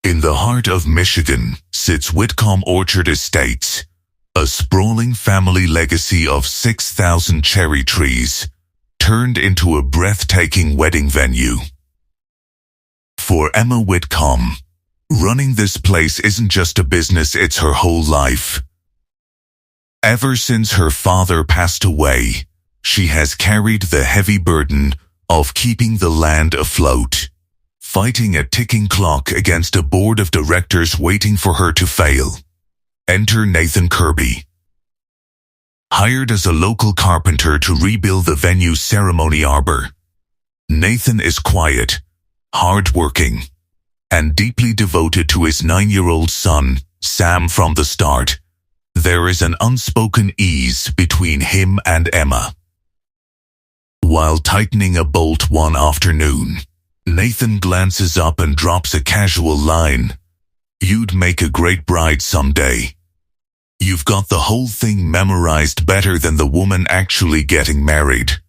In the heart of Michigan sits Whitcomb Orchard Estates, a sprawling family legacy of 6,000 cherry trees, turned into a breathtaking wedding venue. For Emma Whitcomb, running this place isn't just a business, it's her whole life. Ever since her father passed away, she has carried the heavy burden of keeping the land afloat, fighting a ticking clock against a board of directors waiting for her to fail. Enter Nathan Kirby. Hired as a local carpenter to rebuild the venue's ceremony arbor, Nathan is quiet, hard-working, and deeply devoted to his 9-year-old son, Sam. From the start, there is an unspoken ease between him and Emma. While tightening a bolt one afternoon, Nathan glances up and drops a casual line. "You'd make a great bride someday. You've got the whole thing memorized better than the woman actually getting married."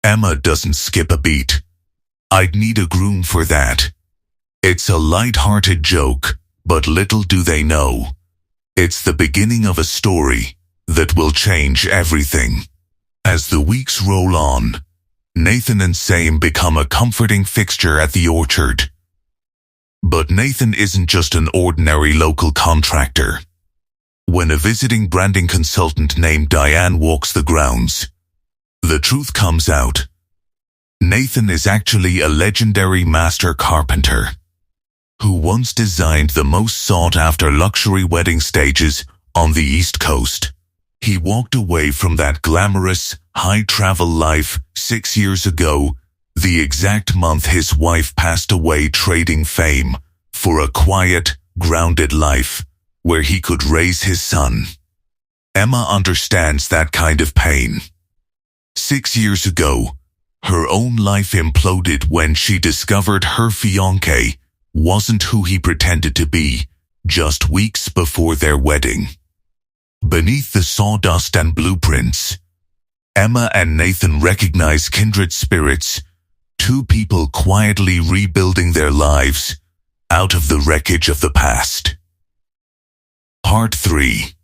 Emma doesn't skip a beat. "I'd need a groom for that." It's a light-hearted joke, but little do they know, it's the beginning of a story that will change everything. As the weeks roll on, Nathan and Sam become a comforting fixture at the orchard. But Nathan isn't just an ordinary local contractor. When a visiting branding consultant named Diane walks the grounds, the truth comes out. Nathan is actually a legendary master carpenter who once designed the most sought-after luxury wedding stages on the East Coast. He walked away from that glamorous, high-travel life 6 years ago, the exact month his wife passed away, trading fame for a quiet, grounded life where he could raise his son. Emma understands that kind of pain. 6 years ago, her own life imploded when she discovered her fiancé wasn't who he pretended to be just weeks before their wedding. Beneath the sawdust and blueprints, Emma and Nathan recognize kindred spirits, two people quietly rebuilding their lives out of the wreckage of the past. Part 3.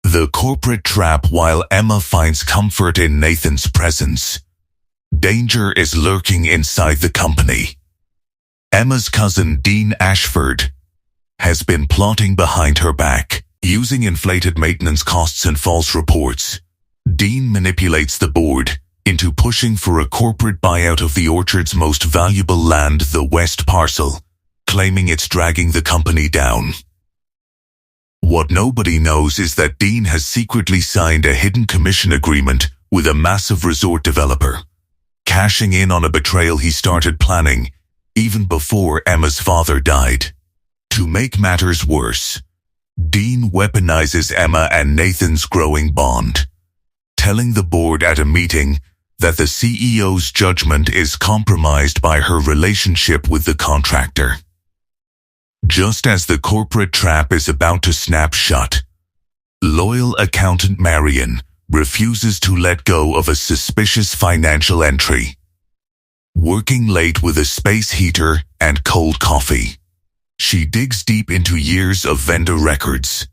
The corporate trap. While Emma finds comfort in Nathan's presence, danger is lurking inside the company. Emma's cousin Dean Ashford has been plotting behind her back, using inflated maintenance costs and false reports. Dean manipulates the board into pushing for a corporate buyout of the orchard's most valuable land, the West Parcel, claiming it's dragging the company down. What nobody knows is that Dean has secretly signed a hidden commission agreement with a massive resort developer, cashing in on a betrayal he started planning even before Emma's father died. To make matters worse, Dean weaponizes Emma and Nathan's growing bond, telling the board at a meeting that the CEO's judgment is compromised by her relationship with the contractor. Just as the corporate trap is about to snap shut, loyal accountant Marion refuses to let go of a suspicious financial entry. Working late with a space heater and cold coffee, she digs deep into years of vendor records.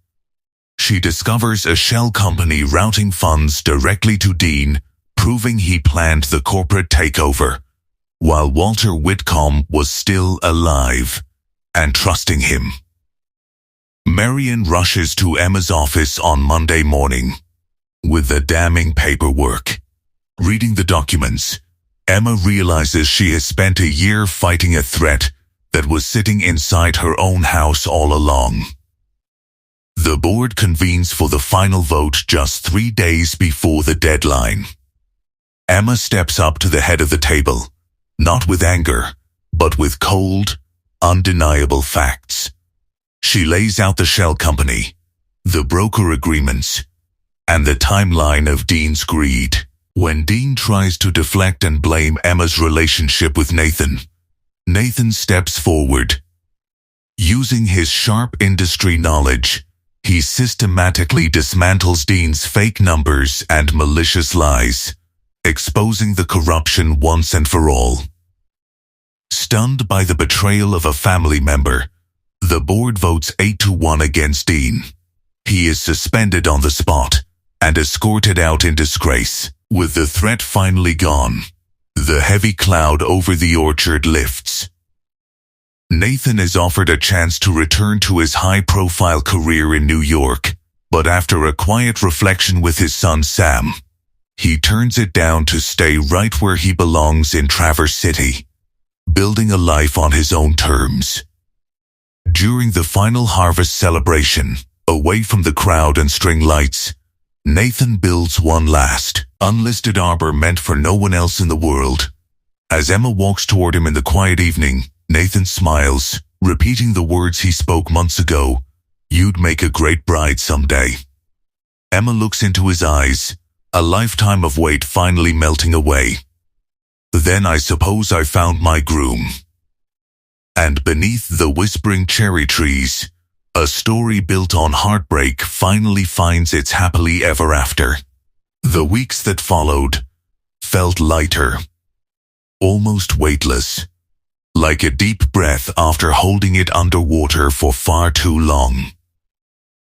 She discovers a shell company routing funds directly to Dean, proving he planned the corporate takeover, while Walter Whitcomb was still alive and trusting him. Marion rushes to Emma's office on Monday morning with the damning paperwork. Reading the documents, Emma realizes she has spent a year fighting a threat that was sitting inside her own house all along. The board convenes for the final vote just 3 days before the deadline. Emma steps up to the head of the table, not with anger, but with cold, undeniable facts. She lays out the shell company, the broker agreements, and the timeline of Dean's greed. When Dean tries to deflect and blame Emma's relationship with Nathan, Nathan steps forward. Using his sharp industry knowledge, he systematically dismantles Dean's fake numbers and malicious lies, exposing the corruption once and for all. Stunned by the betrayal of a family member, The board votes 8-1 against Dean. He is suspended on the spot and escorted out in disgrace. With the threat finally gone, the heavy cloud over the orchard lifts. Nathan is offered a chance to return to his high-profile career in New York, but after a quiet reflection with his son Sam, he turns it down to stay right where he belongs in Traverse City, building a life on his own terms. During the final harvest celebration, away from the crowd and string lights, Nathan builds one last, unlisted arbor meant for no one else in the world. As Emma walks toward him in the quiet evening, Nathan smiles, repeating the words he spoke months ago, "You'd make a great bride someday." Emma looks into his eyes, a lifetime of weight finally melting away. "Then I suppose I found my groom." And beneath the whispering cherry trees, a story built on heartbreak finally finds its happily ever after. The weeks that followed felt lighter, almost weightless, like a deep breath after holding it underwater for far too long.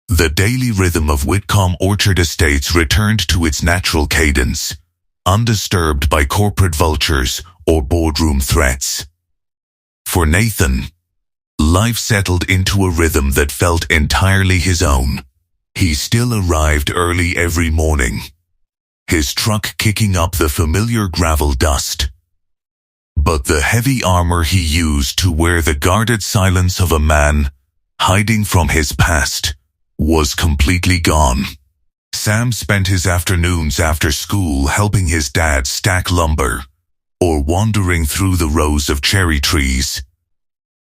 The daily rhythm of Whitcomb Orchard Estates returned to its natural cadence, undisturbed by corporate vultures or boardroom threats. For Nathan, life settled into a rhythm that felt entirely his own. He still arrived early every morning, his truck kicking up the familiar gravel dust. But the heavy armor he used to wear the guarded silence of a man hiding from his past was completely gone. Sam spent his afternoons after school helping his dad stack lumber, or wandering through the rows of cherry trees,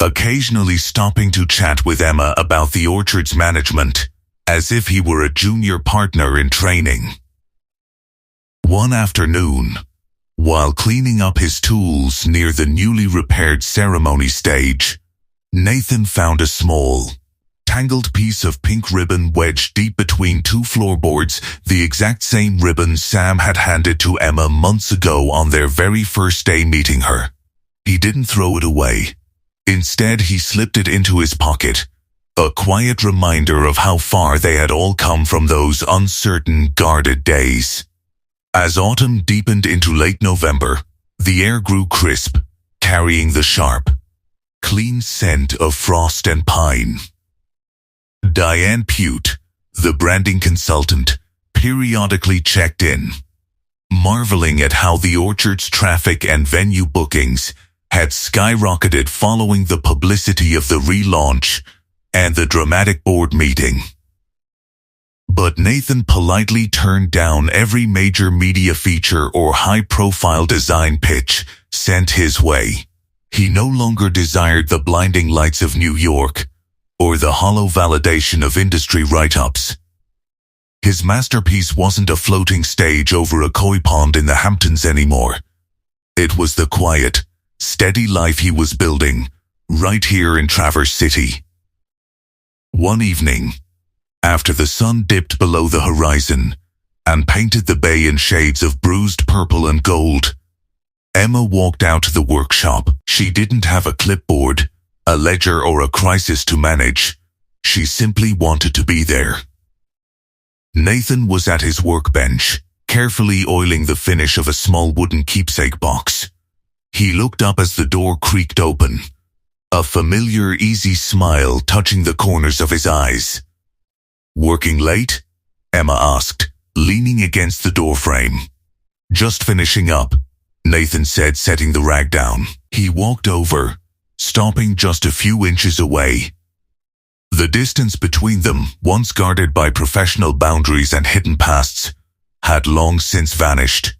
occasionally stopping to chat with Emma about the orchard's management, as if he were a junior partner in training. One afternoon, while cleaning up his tools near the newly repaired ceremony stage, Nathan found a small, tangled piece of pink ribbon wedged deep between two floorboards, the exact same ribbon Sam had handed to Emma months ago on their very first day meeting her. He didn't throw it away. Instead, he slipped it into his pocket, a quiet reminder of how far they had all come from those uncertain, guarded days. As autumn deepened into late November, the air grew crisp, carrying the sharp, clean scent of frost and pine. Diane Pute, the branding consultant, periodically checked in, marveling at how the orchard's traffic and venue bookings had skyrocketed following the publicity of the relaunch and the dramatic board meeting. But Nathan politely turned down every major media feature or high-profile design pitch sent his way. He no longer desired the blinding lights of New York or the hollow validation of industry write-ups. His masterpiece wasn't a floating stage over a koi pond in the Hamptons anymore. It was the quiet, steady life he was building, right here in Traverse City. One evening, after the sun dipped below the horizon and painted the bay in shades of bruised purple and gold, Emma walked out to the workshop. She didn't have a clipboard, a ledger, or a crisis to manage. She simply wanted to be there. Nathan was at his workbench, carefully oiling the finish of a small wooden keepsake box. He looked up as the door creaked open, a familiar, easy smile touching the corners of his eyes. "Working late?" Emma asked, leaning against the doorframe. "Just finishing up," Nathan said, setting the rag down. He walked over, stopping just a few inches away. The distance between them, once guarded by professional boundaries and hidden pasts, had long since vanished.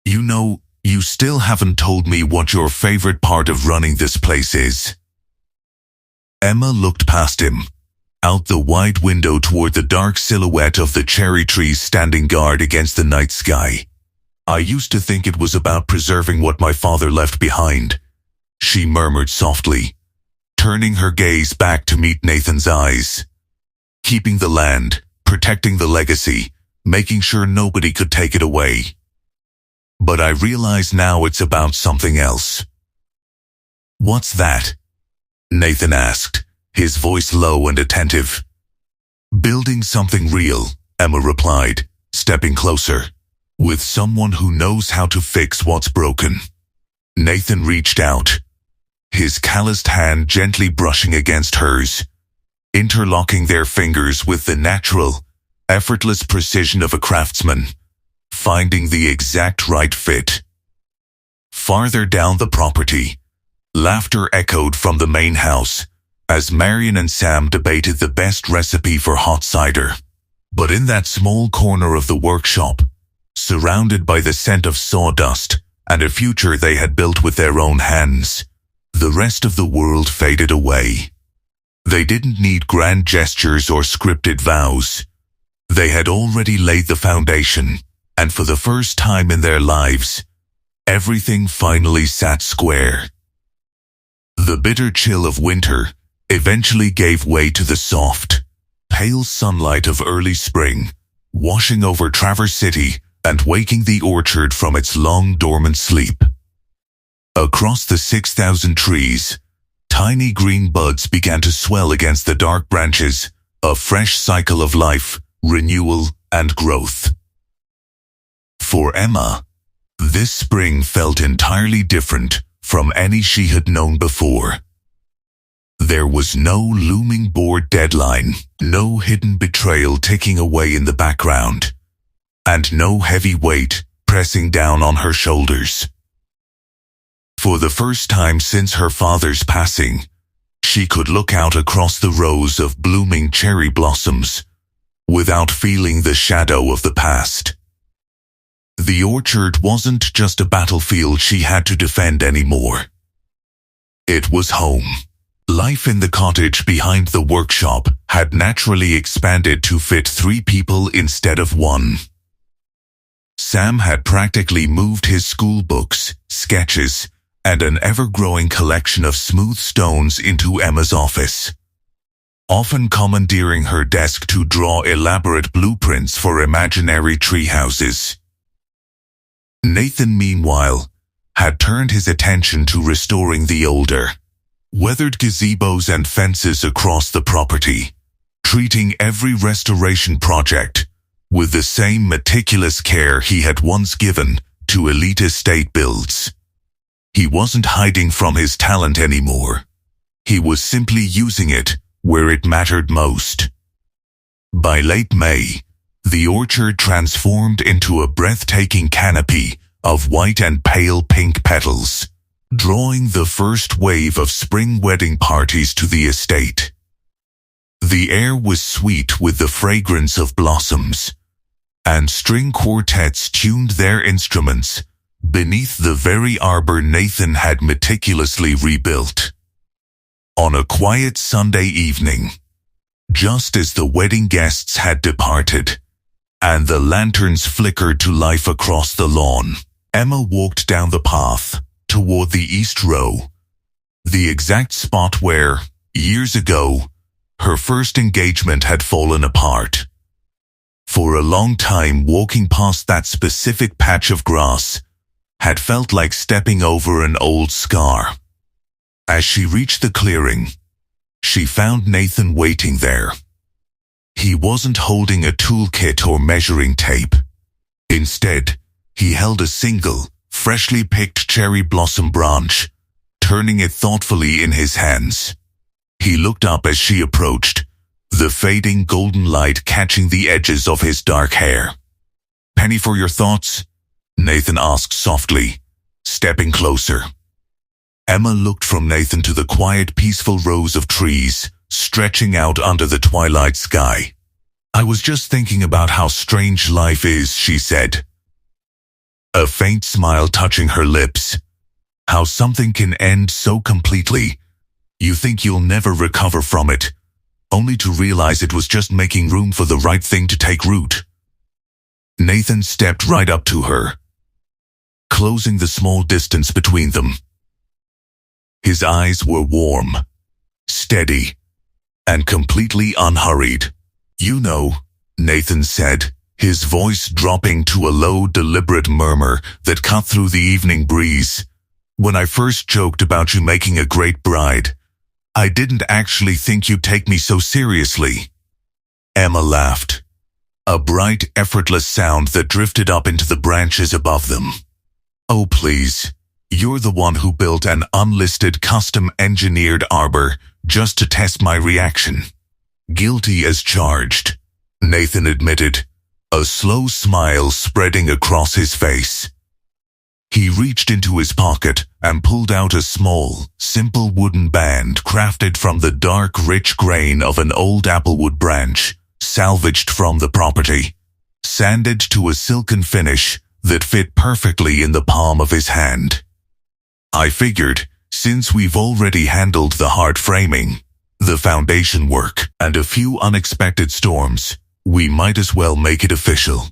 "You know, you still haven't told me what your favorite part of running this place is." Emma looked past him, out the wide window toward the dark silhouette of the cherry trees standing guard against the night sky. "I used to think it was about preserving what my father left behind," she murmured softly, turning her gaze back to meet Nathan's eyes. "Keeping the land, protecting the legacy, making sure nobody could take it away. But I realize now it's about something else." "What's that?" Nathan asked, his voice low and attentive. "Building something real," Emma replied, stepping closer. "With someone who knows how to fix what's broken." Nathan reached out, his calloused hand gently brushing against hers, interlocking their fingers with the natural, effortless precision of a craftsman, finding the exact right fit. Farther down the property, laughter echoed from the main house as Marion and Sam debated the best recipe for hot cider. But in that small corner of the workshop, surrounded by the scent of sawdust and a future they had built with their own hands, the rest of the world faded away. They didn't need grand gestures or scripted vows. They had already laid the foundation, and for the first time in their lives, everything finally sat square. The bitter chill of winter eventually gave way to the soft, pale sunlight of early spring, washing over Traverse City and waking the orchard from its long dormant sleep. Across the 6,000 trees, tiny green buds began to swell against the dark branches, a fresh cycle of life, renewal, and growth. For Emma, this spring felt entirely different from any she had known before. There was no looming board deadline, no hidden betrayal ticking away in the background, and no heavy weight pressing down on her shoulders. For the first time since her father's passing, she could look out across the rows of blooming cherry blossoms without feeling the shadow of the past. The orchard wasn't just a battlefield she had to defend anymore. It was home. Life in the cottage behind the workshop had naturally expanded to fit 3 people instead of 1. Sam had practically moved his school books, sketches, and an ever-growing collection of smooth stones into Emma's office, often commandeering her desk to draw elaborate blueprints for imaginary treehouses. Nathan, meanwhile, had turned his attention to restoring the older, weathered gazebos and fences across the property, treating every restoration project with the same meticulous care he had once given to elite estate builds. He wasn't hiding from his talent anymore. He was simply using it where it mattered most. By late May, the orchard transformed into a breathtaking canopy of white and pale pink petals, drawing the first wave of spring wedding parties to the estate. The air was sweet with the fragrance of blossoms, and string quartets tuned their instruments beneath the very arbor Nathan had meticulously rebuilt. On a quiet Sunday evening, just as the wedding guests had departed, and the lanterns flickered to life across the lawn, Emma walked down the path toward the east row, the exact spot where, years ago, her first engagement had fallen apart. For a long time, walking past that specific patch of grass had felt like stepping over an old scar. As she reached the clearing, she found Nathan waiting there. He wasn't holding a toolkit or measuring tape. Instead, he held a single, freshly picked cherry blossom branch, turning it thoughtfully in his hands. He looked up as she approached, the fading golden light catching the edges of his dark hair. "Penny for your thoughts?" Nathan asked softly, stepping closer. Emma looked from Nathan to the quiet, peaceful rows of trees stretching out under the twilight sky. "I was just thinking about how strange life is," she said, a faint smile touching her lips. "How something can end so completely. You think you'll never recover from it, only to realize it was just making room for the right thing to take root." Nathan stepped right up to her, closing the small distance between them. His eyes were warm, steady, and completely unhurried. "You know," Nathan said, his voice dropping to a low, deliberate murmur that cut through the evening breeze, "when I first joked about you making a great bride, I didn't actually think you'd take me so seriously. Emma laughed, a bright, effortless sound that drifted up into the branches above them. Oh please, you're the one who built an unlisted custom-engineered arbor just to test my reaction. Guilty as charged, Nathan admitted, a slow smile spreading across his face. He reached into his pocket and pulled out a small, simple wooden band crafted from the dark, rich grain of an old applewood branch, salvaged from the property, sanded to a silken finish that fit perfectly in the palm of his hand. I figured, since we've already handled the hard framing, the foundation work, and a few unexpected storms, we might as well make it official.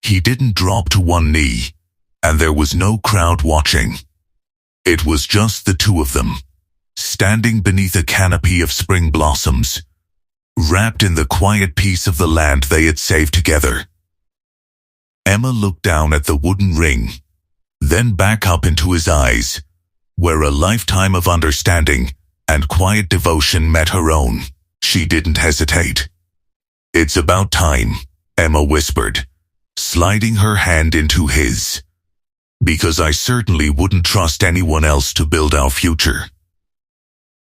He didn't drop to one knee, and there was no crowd watching. It was just the two of them, standing beneath a canopy of spring blossoms, wrapped in the quiet peace of the land they had saved together. Emma looked down at the wooden ring, then back up into his eyes, where a lifetime of understanding and quiet devotion met her own. She didn't hesitate. It's about time, Emma whispered, sliding her hand into his. Because I certainly wouldn't trust anyone else to build our future.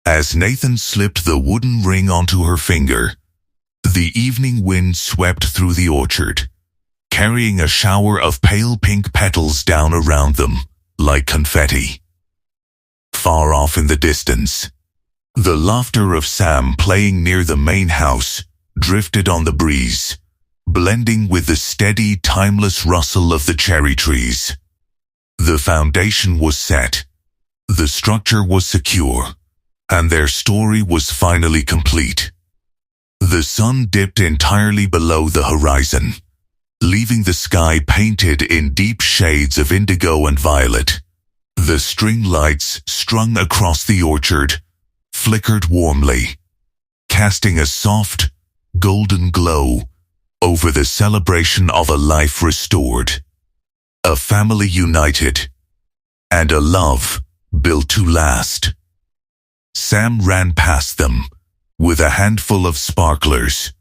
As Nathan slipped the wooden ring onto her finger, the evening wind swept through the orchard, carrying a shower of pale pink petals down around them, like confetti. Far off in the distance, the laughter of Sam playing near the main house drifted on the breeze, blending with the steady, timeless rustle of the cherry trees. The foundation was set, the structure was secure, and their story was finally complete. The sun dipped entirely below the horizon, leaving the sky painted in deep shades of indigo and violet. The string lights strung across the orchard flickered warmly, casting a soft, golden glow over the celebration of a life restored, a family united, and a love built to last. Sam ran past them with a handful of sparklers,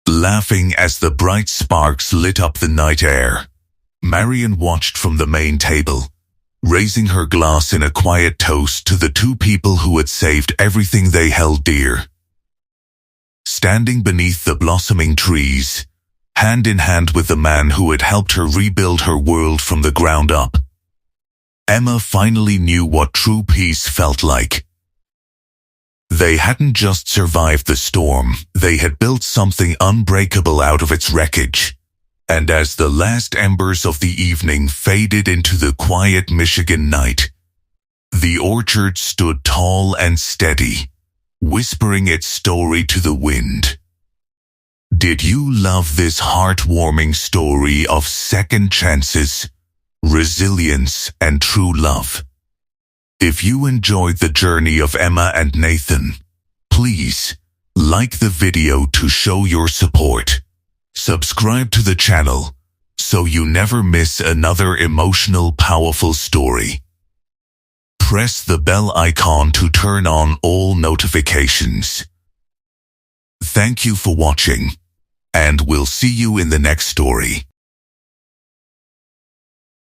laughing as the bright sparks lit up the night air. Marion watched from the main table, raising her glass in a quiet toast to the two people who had saved everything they held dear. Standing beneath the blossoming trees, hand in hand with the man who had helped her rebuild her world from the ground up, Emma finally knew what true peace felt like. They hadn't just survived the storm, they had built something unbreakable out of its wreckage. And as the last embers of the evening faded into the quiet Michigan night, the orchard stood tall and steady, whispering its story to the wind. Did you love this heartwarming story of second chances, resilience, and true love? If you enjoyed the journey of Emma and Nathan, please like the video to show your support. Subscribe to the channel so you never miss another emotional, powerful story. Press the bell icon to turn on all notifications. Thank you for watching, and we'll see you in the next story.